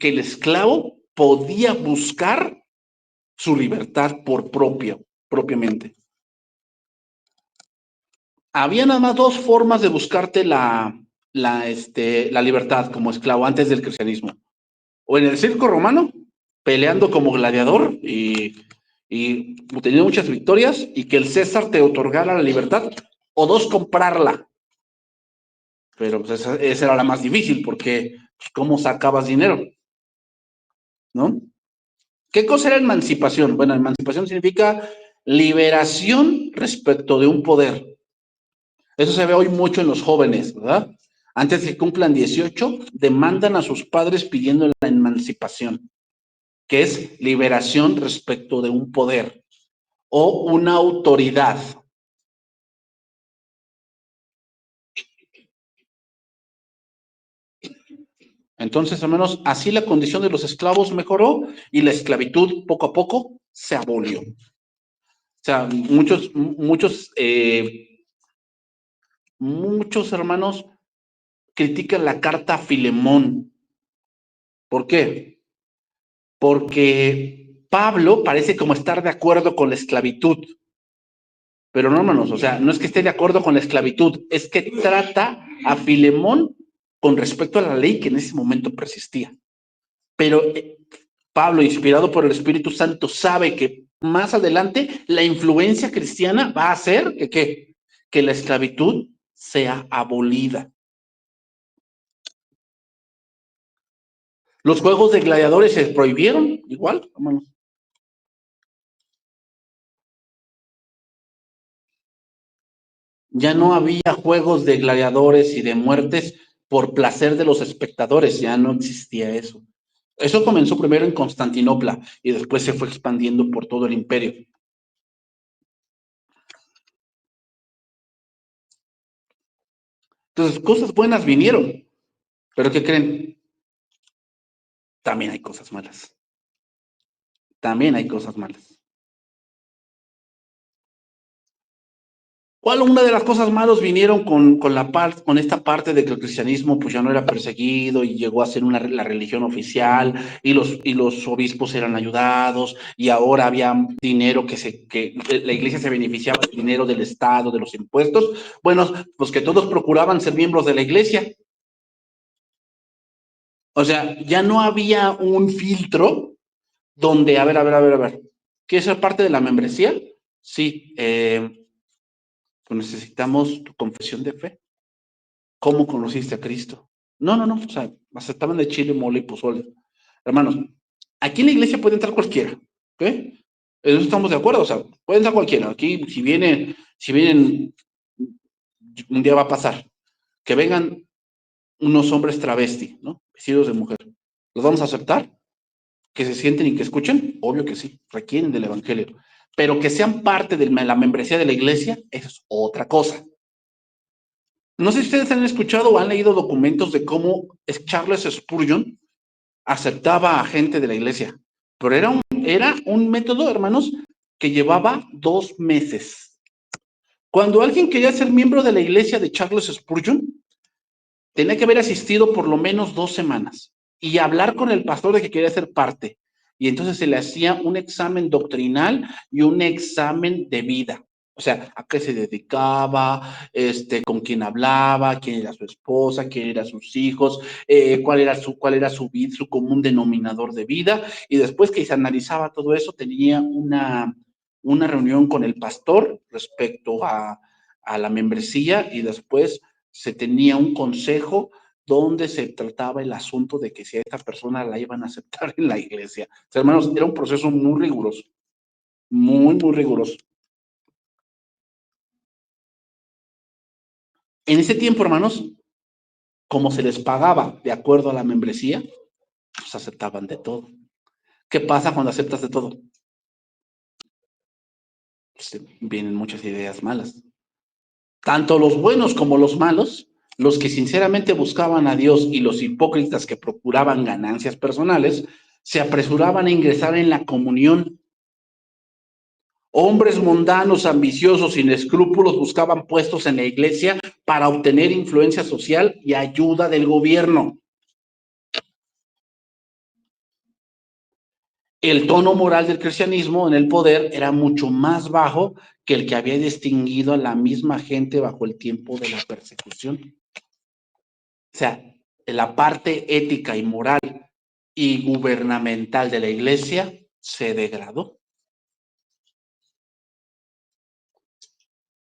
el esclavo podía buscar su libertad propiamente. Había nada más dos formas de buscarte la libertad como esclavo antes del cristianismo. O en el circo romano, peleando como gladiador y teniendo muchas victorias y que el César te otorgara la libertad, o dos, comprarla. Pero pues esa era la más difícil porque pues, ¿cómo sacabas dinero? ¿No? ¿Qué cosa era emancipación? Bueno, emancipación significa liberación respecto de un poder. Eso se ve hoy mucho en los jóvenes, ¿verdad? Antes de que cumplan 18, demandan a sus padres pidiendo la emancipación, que es liberación respecto de un poder o una autoridad. Entonces, al menos así la condición de los esclavos mejoró y la esclavitud poco a poco se abolió. O sea, muchos hermanos critican la carta a Filemón. ¿Por qué? Porque Pablo parece como estar de acuerdo con la esclavitud. Pero no, hermanos, o sea, no es que esté de acuerdo con la esclavitud, es que trata a Filemón con respecto a la ley que en ese momento persistía. Pero Pablo, inspirado por el Espíritu Santo, sabe que más adelante la influencia cristiana va a hacer que la esclavitud sea abolida. Los juegos de gladiadores se prohibieron, igual, hermanos. Ya no había juegos de gladiadores y de muertes por placer de los espectadores, ya no existía eso. Eso comenzó primero en Constantinopla y después se fue expandiendo por todo el imperio. Entonces, cosas buenas vinieron, pero ¿qué creen? También hay cosas malas. También hay cosas malas. ¿Cuál una de las cosas malas vinieron con esta parte de que el cristianismo pues ya no era perseguido y llegó a ser la religión oficial y los obispos eran ayudados y ahora había dinero que la iglesia se beneficiaba del dinero del Estado, de los impuestos? Bueno, pues que todos procuraban ser miembros de la iglesia. O sea, ya no había un filtro donde, a ver, ¿quieres ser parte de la membresía? Sí, pues necesitamos tu confesión de fe. ¿Cómo conociste a Cristo? No, o sea, aceptaban de chile, mole y pozole. Hermanos, aquí en la iglesia puede entrar cualquiera, ¿ok? En eso estamos de acuerdo, o sea, puede entrar cualquiera. Aquí, si vienen, un día va a pasar, que vengan unos hombres travesti, ¿no? Vestidos de mujer. ¿Los vamos a aceptar? ¿Que se sienten y que escuchen? Obvio que sí, requieren del evangelio. Pero que sean parte de la membresía de la iglesia, eso es otra cosa. No sé si ustedes han escuchado o han leído documentos de cómo Charles Spurgeon aceptaba a gente de la iglesia, pero era un método, hermanos, que llevaba 2 meses. Cuando alguien quería ser miembro de la iglesia de Charles Spurgeon, tenía que haber asistido por lo menos 2 semanas y hablar con el pastor de que quería ser parte. Y entonces se le hacía un examen doctrinal y un examen de vida. O sea, a qué se dedicaba, con quién hablaba, quién era su esposa, quién eran sus hijos, cuál era su común denominador de vida. Y después que se analizaba todo eso, tenía una reunión con el pastor respecto a la membresía y después se tenía un consejo donde se trataba el asunto de que si a esta persona la iban a aceptar en la iglesia. O sea, hermanos, era un proceso muy riguroso, muy riguroso. En ese tiempo, hermanos, como se les pagaba de acuerdo a la membresía, pues aceptaban de todo. ¿Qué pasa cuando aceptas de todo? Pues vienen muchas ideas malas. Tanto los buenos como los malos, los que sinceramente buscaban a Dios y los hipócritas que procuraban ganancias personales, se apresuraban a ingresar en la comunión. Hombres mundanos, ambiciosos, sin escrúpulos, buscaban puestos en la iglesia para obtener influencia social y ayuda del gobierno. El tono moral del cristianismo en el poder era mucho más bajo que el que había distinguido a la misma gente bajo el tiempo de la persecución. O sea, la parte ética y moral y gubernamental de la iglesia se degradó.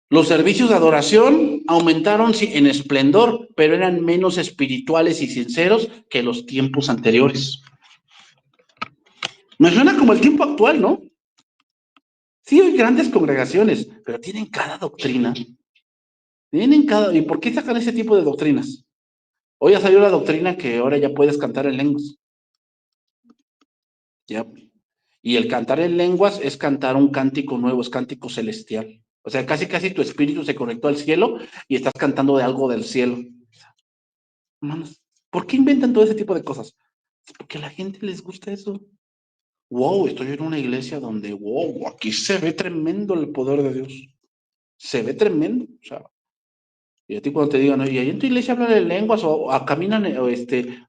Los servicios de adoración aumentaron en esplendor, pero eran menos espirituales y sinceros que los tiempos anteriores. Me suena como el tiempo actual, ¿no? Sí, hay grandes congregaciones, pero tienen cada doctrina. ¿Y por qué sacan ese tipo de doctrinas? Hoy ya salió la doctrina que ahora ya puedes cantar en lenguas. Ya. Y el cantar en lenguas es cantar un cántico nuevo, es cántico celestial. O sea, casi tu espíritu se conectó al cielo y estás cantando de algo del cielo. Hermanos, ¿por qué inventan todo ese tipo de cosas? Porque a la gente les gusta eso. Wow, estoy en una iglesia donde, wow, aquí se ve tremendo el poder de Dios. Se ve tremendo. O sea, y a ti cuando te digan, oye, ¿y en tu iglesia hablan en lenguas o caminan o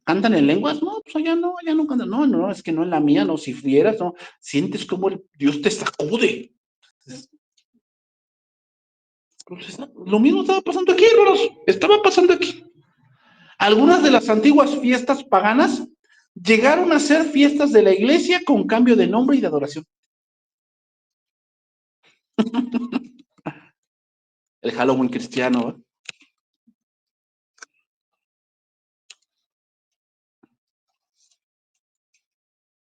cantan en lenguas? No, pues allá no cantan. No, es que no en la mía, no, si vieras, no, sientes como Dios te sacude. Pues, lo mismo estaba pasando aquí, hermanos, estaba pasando aquí. Algunas de las antiguas fiestas paganas llegaron a ser fiestas de la iglesia con cambio de nombre y de adoración. El Halloween cristiano, ¿eh?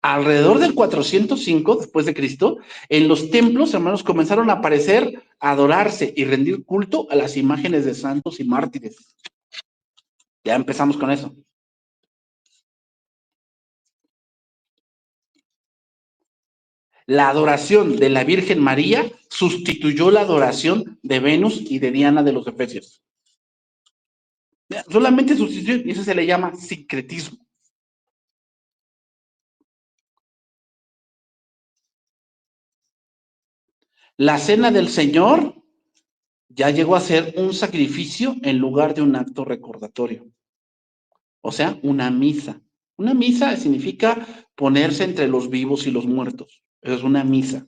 Alrededor del 405 después de Cristo, en los templos, hermanos, comenzaron a aparecer, a adorarse y rendir culto a las imágenes de santos y mártires. Ya empezamos con eso. La adoración de la Virgen María sustituyó la adoración de Venus y de Diana de los Efesios. Solamente sustituyó, y eso se le llama sincretismo. La cena del Señor ya llegó a ser un sacrificio en lugar de un acto recordatorio. O sea, una misa. Una misa significa ponerse entre los vivos y los muertos. Eso es una misa.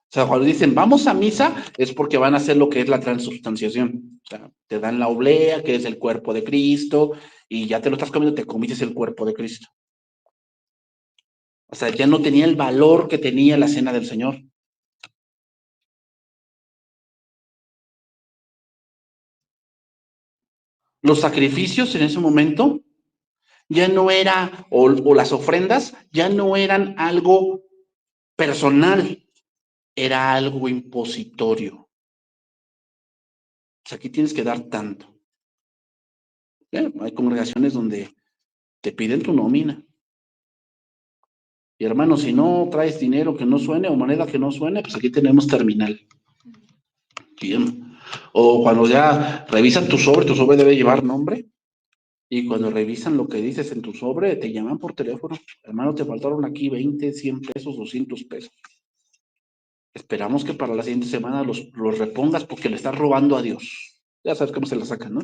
O sea, cuando dicen vamos a misa, es porque van a hacer lo que es la transubstanciación. O sea, te dan la oblea, que es el cuerpo de Cristo, y ya te lo estás comiendo, te comiste el cuerpo de Cristo. O sea, ya no tenía el valor que tenía la cena del Señor. Los sacrificios en ese momento ya no era, o las ofrendas, ya no eran algo personal, era algo impositorio. O sea, aquí tienes que dar tanto. Hay congregaciones donde te piden tu nómina. Y hermano, si no traes dinero que no suene o moneda que no suene, pues aquí tenemos terminal. Bien. O cuando ya revisan tu sobre debe llevar nombre. Y cuando revisan lo que dices en tu sobre, te llaman por teléfono. Hermano, te faltaron aquí 20, 100 pesos, 200 pesos. Esperamos que para la siguiente semana los repongas porque le estás robando a Dios. Ya sabes cómo se la sacan, ¿no?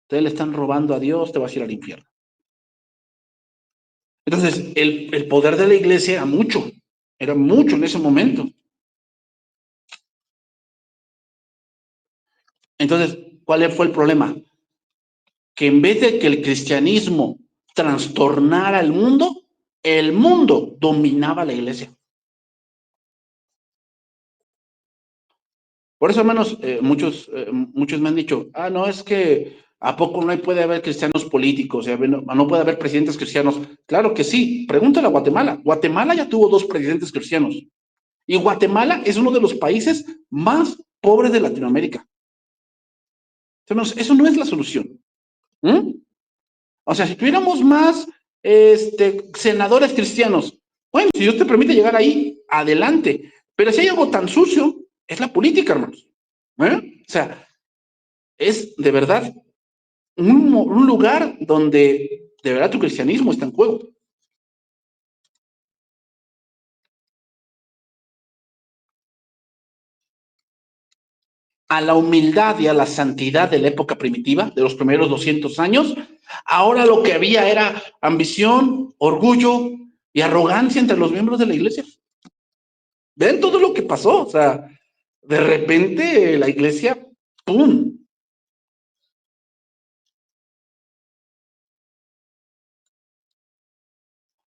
Ustedes le están robando a Dios, te vas a ir al infierno. Entonces, el poder de la iglesia era mucho en ese momento. Entonces, ¿cuál fue el problema? Que en vez de que el cristianismo trastornara el mundo, El mundo dominaba la iglesia. Por eso, hermanos, muchos me han dicho, no, es que ¿a poco no puede haber cristianos políticos? No puede haber presidentes cristianos. Claro que sí. Pregúntale a Guatemala. Guatemala ya tuvo 2 presidentes cristianos. Y Guatemala es uno de los países más pobres de Latinoamérica. Hermanos, eso no es la solución. ¿Mm? O sea, si tuviéramos más senadores cristianos, bueno, si Dios te permite llegar ahí, adelante. Pero si hay algo tan sucio, es la política, hermanos. O sea, es de verdad un lugar donde de verdad tu cristianismo está en juego. A la humildad y a la santidad de la época primitiva, de los primeros 200 años, ahora lo que había era ambición, orgullo y arrogancia entre los miembros de la iglesia. Ven todo lo que pasó, o sea, de repente la iglesia, ¡pum!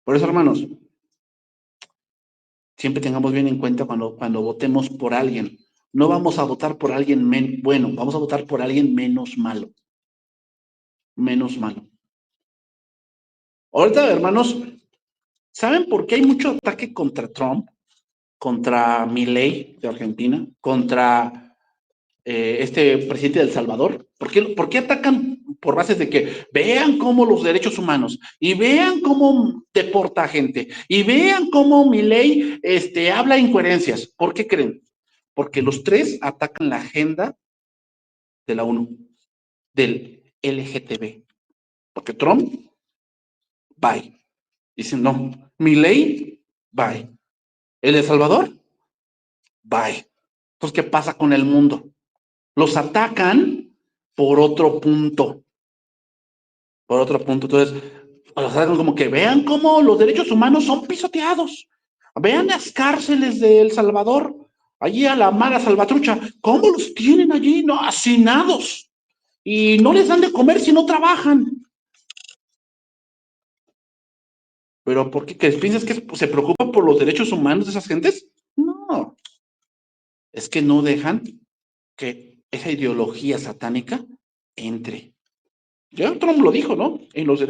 Por eso, hermanos, siempre tengamos bien en cuenta cuando votemos por alguien. No vamos a votar por alguien bueno, vamos a votar por alguien menos malo. Menos malo. Ahorita, hermanos, ¿saben por qué hay mucho ataque contra Trump? Contra Milei de Argentina, contra este presidente de El Salvador. ¿Por qué atacan por bases de que vean cómo los derechos humanos y vean cómo deporta gente y vean cómo Milei habla incoherencias? ¿Por qué creen? Porque los tres atacan la agenda de la ONU, del LGTB. Porque Trump, bye. Dicen no. Milei, bye. El Salvador, bye. Entonces, ¿qué pasa con el mundo? Los atacan por otro punto. Por otro punto. Entonces, los atacan como que vean cómo los derechos humanos son pisoteados. Vean las cárceles de El Salvador, allí a la mala salvatrucha, cómo los tienen allí, ¿no? Hacinados. Y no les dan de comer si no trabajan. Pero ¿por qué piensas que se preocupan por los derechos humanos de esas gentes? No. Es que no dejan que esa ideología satánica entre. Ya Trump lo dijo, ¿no?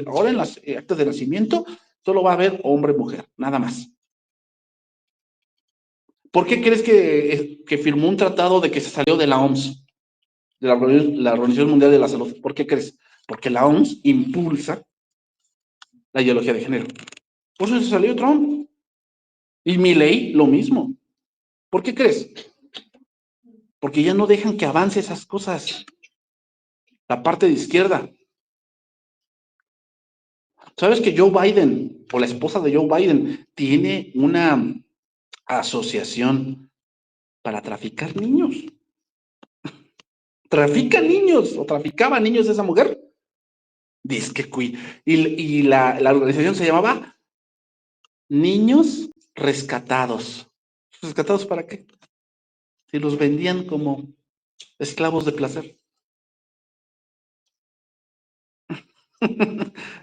Ahora en las actas de nacimiento solo va a haber hombre y mujer, nada más. ¿Por qué crees que firmó un tratado de que se salió de la OMS, de la Organización Mundial de la Salud? ¿Por qué crees? Porque la OMS impulsa la ideología de género. Por eso se salió Trump. Y Milei, lo mismo. ¿Por qué crees? Porque ya no dejan que avance esas cosas. La parte de izquierda. ¿Sabes que Joe Biden, o la esposa de Joe Biden, tiene una asociación para traficar niños? ¿Trafica niños o traficaba niños esa mujer? Dice que y la organización se llamaba Niños Rescatados. ¿Rescatados para qué? Si los vendían como esclavos de placer.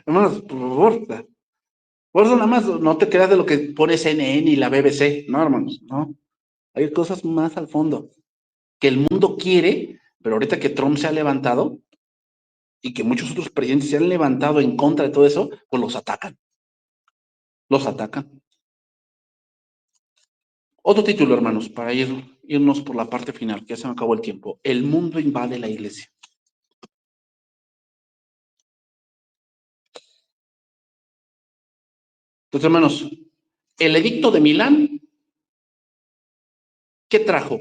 Hermanos, por favor, por eso nada más no te creas de lo que pone CNN y la BBC. No, hermanos, no. Hay cosas más al fondo que el mundo quiere, pero ahorita que Trump se ha levantado y que muchos otros presidentes se han levantado en contra de todo eso, pues los atacan. Los atacan. Otro título, hermanos, para irnos por la parte final, que ya se me acabó el tiempo. El mundo invade la iglesia. Entonces, hermanos, el edicto de Milán, ¿qué trajo?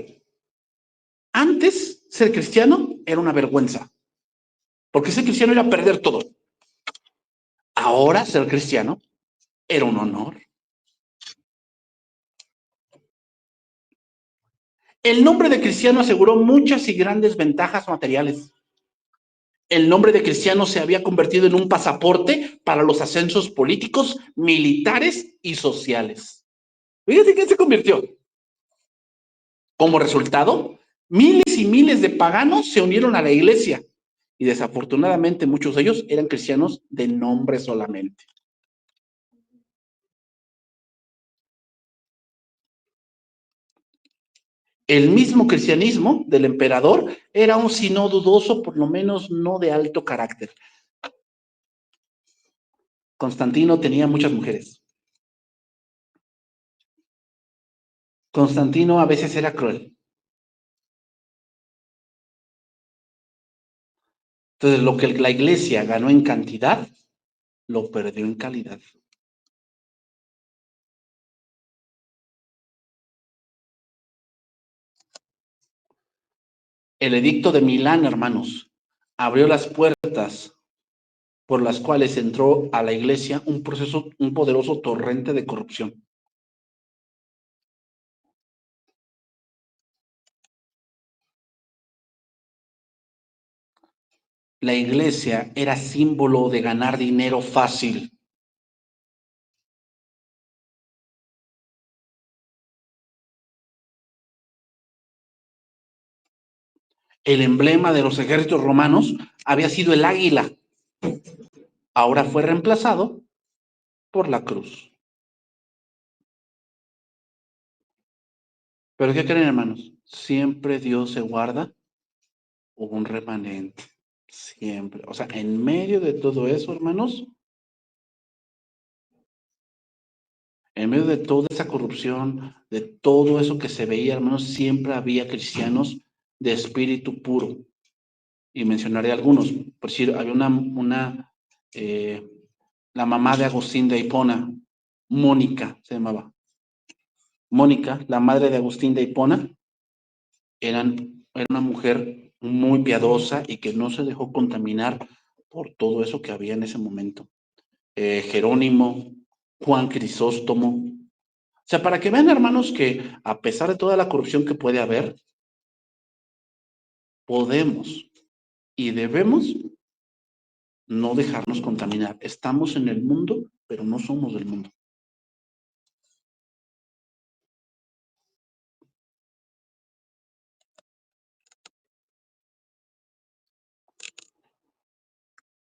Antes, ser cristiano era una vergüenza, porque ser cristiano era perder todo. Ahora, ser cristiano era un honor. El nombre de cristiano aseguró muchas y grandes ventajas materiales. El nombre de cristiano se había convertido en un pasaporte para los ascensos políticos, militares y sociales. Fíjate que se convirtió. Como resultado, miles y miles de paganos se unieron a la iglesia y desafortunadamente muchos de ellos eran cristianos de nombre solamente. El mismo cristianismo del emperador era un sino dudoso, por lo menos no de alto carácter. Constantino tenía muchas mujeres. Constantino a veces era cruel. Entonces, lo que la iglesia ganó en cantidad, lo perdió en calidad. El edicto de Milán, hermanos, abrió las puertas por las cuales entró a la iglesia un poderoso torrente de corrupción. La iglesia era símbolo de ganar dinero fácil. El emblema de los ejércitos romanos había sido el águila. Ahora fue reemplazado por la cruz. Pero ¿qué creen, hermanos? Siempre Dios se guarda un remanente. Siempre. O sea, en medio de todo eso, hermanos, en medio de toda esa corrupción, de todo eso que se veía, hermanos, siempre había cristianos de espíritu puro. Y mencionaré algunos. Por decir, había la mamá de Agustín de Hipona, Mónica se llamaba. Mónica, la madre de Agustín de Hipona, era una mujer muy piadosa y que no se dejó contaminar por todo eso que había en ese momento. Jerónimo, Juan Crisóstomo. O sea, para que vean, hermanos, que a pesar de toda la corrupción que puede haber, podemos y debemos no dejarnos contaminar. Estamos en el mundo, pero no somos del mundo.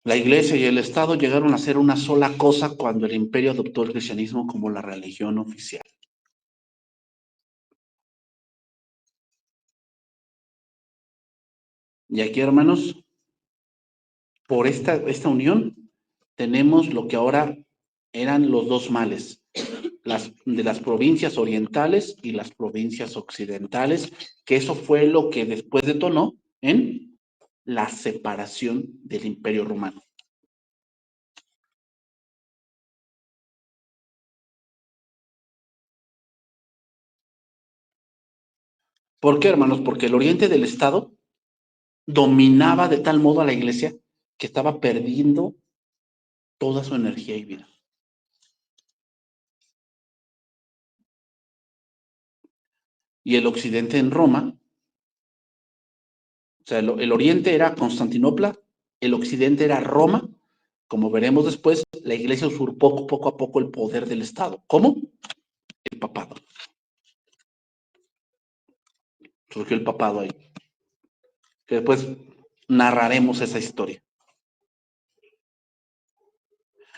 La iglesia y el Estado llegaron a ser una sola cosa cuando el imperio adoptó el cristianismo como la religión oficial. Y aquí, hermanos, por esta unión tenemos lo que ahora eran los dos males, de las provincias orientales y las provincias occidentales, que eso fue lo que después detonó en la separación del imperio romano. ¿Por qué, hermanos? Porque el oriente del Estado dominaba de tal modo a la iglesia que estaba perdiendo toda su energía y vida. Y el occidente en Roma, o sea, el oriente era Constantinopla, el occidente era Roma. Como veremos después, la iglesia usurpó poco a poco el poder del Estado. ¿Cómo? El papado. Surgió el papado ahí. Que después narraremos esa historia.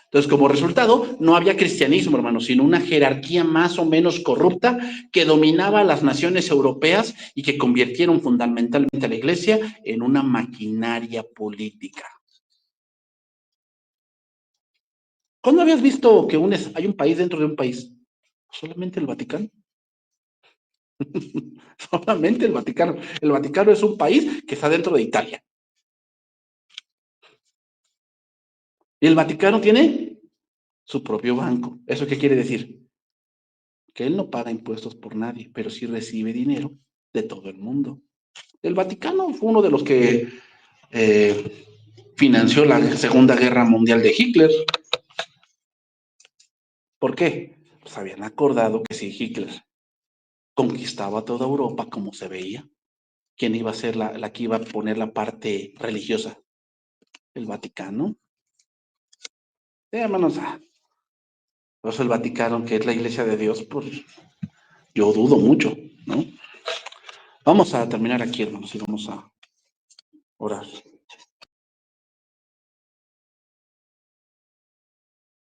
Entonces, como resultado, no había cristianismo, hermanos, sino una jerarquía más o menos corrupta que dominaba a las naciones europeas y que convirtieron fundamentalmente a la iglesia en una maquinaria política. ¿Cuándo habías visto que hay un país dentro de un país? Solamente el Vaticano. Solamente el Vaticano. El Vaticano es un país que está dentro de Italia. Y el Vaticano tiene su propio banco. ¿Eso qué quiere decir? Que él no paga impuestos por nadie, pero sí recibe dinero de todo el mundo. El Vaticano fue uno de los que financió la Segunda Guerra Mundial de Hitler. ¿Por qué? Pues habían acordado que si Hitler conquistaba toda Europa como se veía, ¿quién iba a ser la que iba a poner la parte religiosa? El Vaticano. Hermanos, por eso el Vaticano, que es la iglesia de Dios, pues yo dudo mucho, ¿no? Vamos a terminar aquí, hermanos, y vamos a orar.